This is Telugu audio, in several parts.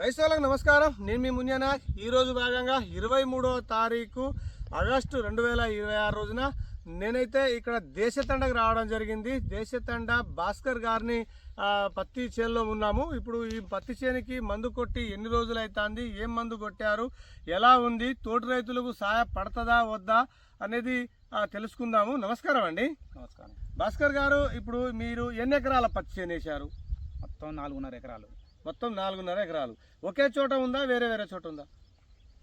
రైతులకు నమస్కారం. నేను మీ మున్యనా. ఈరోజు భాగంగా 23వ తారీఖు ఆగస్టు 2026 రోజున నేనైతే ఇక్కడ దేశతండకు రావడం జరిగింది. దేశతండ భాస్కర్ గారిని పత్తి చేనులో ఉన్నాము. ఇప్పుడు ఈ పత్తి చేనికి మందు కొట్టి ఎన్ని రోజులు అవుతుంది, ఏం మందు కొట్టారు, ఎలా ఉంది, తోటి రైతులకు సహాయపడుతుందా వద్దా అనేది తెలుసుకుందాము. నమస్కారం అండి. నమస్కారం భాస్కర్ గారు. ఇప్పుడు మీరు ఎన్ని ఎకరాల పత్తి చేను వేశారు? మొత్తం 4.5 ఎకరాలు. మొత్తం 4.5 ఎకరాలు. ఒకే చోట ఉందా, వేరే వేరే చోట ఉందా?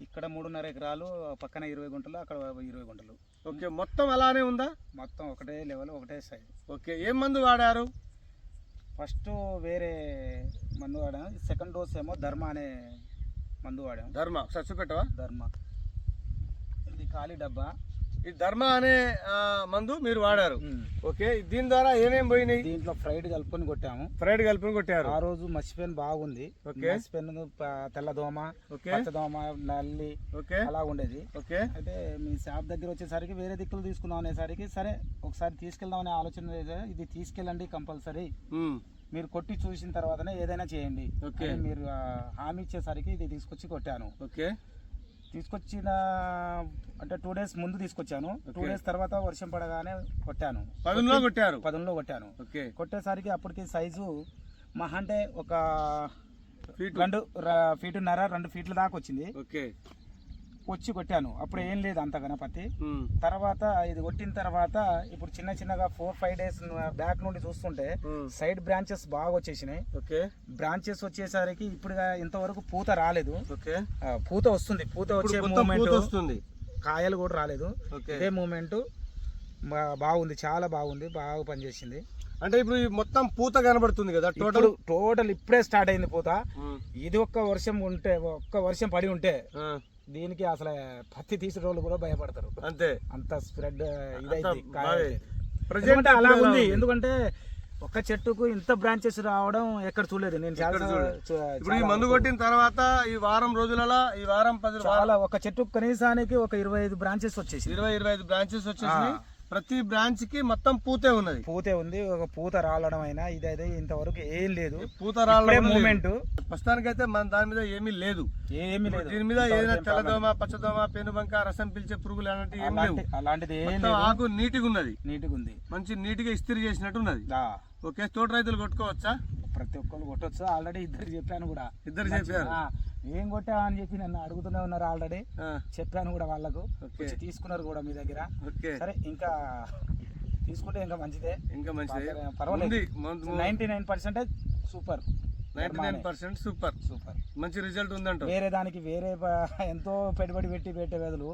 ఇక్కడ 3.5 ఎకరాలు, పక్కన 20 గుంటలు, అక్కడ 20 గుంటలు. ఓకే, మొత్తం అలానే ఉందా? మొత్తం ఒకటే లెవెల్, ఒకటే సైజ్. ఓకే, ఏం మందు వాడారు? ఫస్ట్ వేరే మందు వాడాము. సెకండ్ డోస్ ఏమో ధర్మ అనే మందు వాడాము. ధర్మ ఒకసారి చూపెట్టవా? ధర్మ ఇది ఖాళీ డబ్బా. ఈ ధర్మ అనే మందు మీరు వాడారు. ఓకే, దీని ద్వారా ఏమేమి పోయినాయి? దీంట్లో ఫ్రైడ్ కలుపుకొని కొట్టాము. ఫ్రైడ్ కలుపుకొని కొట్టారు. ఆ రోజు మసిపెన్ బాగుంది. మసిపెన్ తెల్లదోమ, పచ్చదోమ, నల్లి అలా ఉండేది. ఓకే, అయితే మీ షాప్ దగ్గర వచ్చేసరికి వేరే దిక్కులు తీసుకుందాం అనేసరికి సరే ఒకసారి తీసుకెళ్దాం అనే ఆలోచన. ఇది తీసుకెళ్ళండి కంపల్సరీ, మీరు కొట్టి చూసిన తర్వాతనే ఏదైనా చేయండి. మీరు హామీ ఇచ్చేసరికి ఇది తీసుకొచ్చి కొట్టాను. ఓకే, తీసుకొచ్చిన అంటే 2 డేస్ ముందు తీసుకొచ్చాను. 2 డేస్ తర్వాత వర్షం పడగానే కొట్టాను. 10లో కొట్టారు. 10లో కొట్టాను. ఓకే, కొట్టేసరికి అప్పటికి సైజు మహా అంటే ఒక 2 ఫీటున్నర 2 ఫీట్ల దాకా వచ్చింది. ఓకే, వచ్చి కొట్టాను. అప్పుడు ఏం లేదు అంత గణపతి. తర్వాత ఇది కొట్టిన తర్వాత ఇప్పుడు చిన్నగా 4-5 డేస్ బ్యాక్ నుండి చూస్తుంటే సైడ్ బ్రాంచెస్ బాగా వచ్చేసినాయి. ఓకే, బ్రాంచెస్ వచ్చేసరికి ఇప్పుడు ఇంతవరకు పూత రాలేదు. ఓకే, పూత వస్తుంది. పూత వచ్చే మూమెంట్ వస్తుంది. కాయలు కూడా రాలేదు. ఇదే మూమెంట్ బాగుంది, చాలా బాగుంది, బాగా పనిచేసింది. అంటే ఇప్పుడు మొత్తం పూత కనబడుతుంది కదా. టోటల్ ఇప్పుడే స్టార్ట్ అయింది పూత. ఇది ఒక్క వర్షం పడి ఉంటే దీనికి అసలు పత్తి తీసే రోజులు కూడా భయపడతారు. అంతే, అంత స్ప్రెడ్ ఇదైతే అలా ఉంది. ఎందుకంటే ఒక చెట్టుకు ఇంత బ్రాంచెస్ రావడం ఎక్కడ చూడలేదు నేను. ఇప్పుడు ఈ మందు కొట్టిన తర్వాత ఈ వారం రోజులలో, ఈ వారం 10 చాలా ఒక చెట్టు కనీసానికి ఒక 25 బ్రాంచెస్ వచ్చేసి 25 బ్రాంచెస్ వచ్చేసి. ప్రతి బ్రాంచ్ కి మొత్తం పూతే ఉంది. ఒక పూత రాలడం అయినా ఇదైతే ఇంతవరకు ఏం లేదు. పూత రాలడం మూమెంట్ ప్రస్తుతానికైతే మన దాని మీద ఏమీ లేదు. దీని మీద ఏదైనా తెల్లదోమ, పచ్చదోమ, పెనుబంక, రసం పిలిచే పురుగులు అలాంటిది ఆకు నీటిగా ఉన్నది. మంచి నీటిగా ఇస్త్రీ చేసినట్టు ఉన్నది. ఓకే, తోట రైతులు కొట్టుకోవచ్చా? ప్రతి ఒక్కరు కొట్టొచ్చు. ఆల్రెడీ ఇద్దరు చెప్పాను కూడా. ఇద్దరు చెప్పారు ఏం కొట్టావా అని చెప్పి నన్ను అడుగుతూనే ఉన్నారు. ఆల్రెడీ చెప్పాను కూడా వాళ్ళకు. తీసుకున్నారు కూడా మీ దగ్గర. సరే ఇంకా తీసుకుంటే ఇంకా మంచిదే. పర్వాలేదు. 99% సూపర్. 99% సూపర్. మంచి రిజల్ట్ ఉందంట. వేరే దానికి ఎంతో పెట్టుబడి పెట్టే బదులు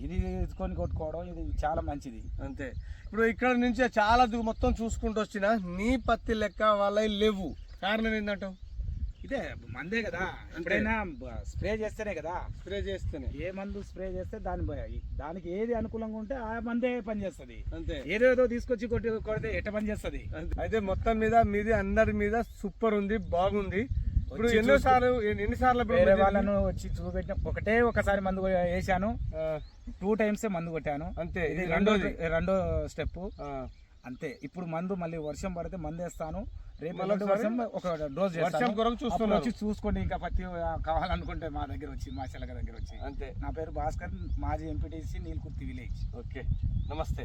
ఇది తీసుకొని కొట్టుకోవడం ఇది చాలా మంచిది. అంతే. ఇప్పుడు ఇక్కడ నుంచి చాలా మొత్తం చూసుకుంటూ వచ్చిన నీ పత్తి లెక్క వాళ్ళ లేవు. కారణం ఏంటంటావు? ఇదే మందే కదా. ఎప్పుడైనా స్ప్రే చేస్తేనే కదా. ఏ మందు స్ప్రే చేస్తే దానికి ఏది అనుకూలంగా ఉంటే ఆ మందే పనిచేస్తుంది. అంతే. ఏదేదో తీసుకొచ్చి కొడితే ఎట్ట పని చేస్తుంది. అయితే మొత్తం మీద మీది అందరి మీద సూపర్ ఉంది, బాగుంది. ఇప్పుడు ఎన్నిసార్లు వేరే వాళ్ళను వచ్చి చూపెట్టిన ఒకసారి మందు వేసాను. 2 టైమ్స్ మందు కొట్టాను. అంతే. ఇది రెండో స్టెప్. అంతే. ఇప్పుడు మందు మళ్ళీ వర్షం పడితే మందు వేస్తాను. రేపు వర్షం ఒక డోస్ వచ్చి చూసుకోండి. ఇంకా పత్తి కావాలనుకుంటే మా దగ్గర వచ్చి, మా చెలక దగ్గర వచ్చి. అంతే. నా పేరు భాస్కర్, మాజీ ఎంపీటీసీ, నీల్కుర్తి విలేజ్. ఓకే, నమస్తే.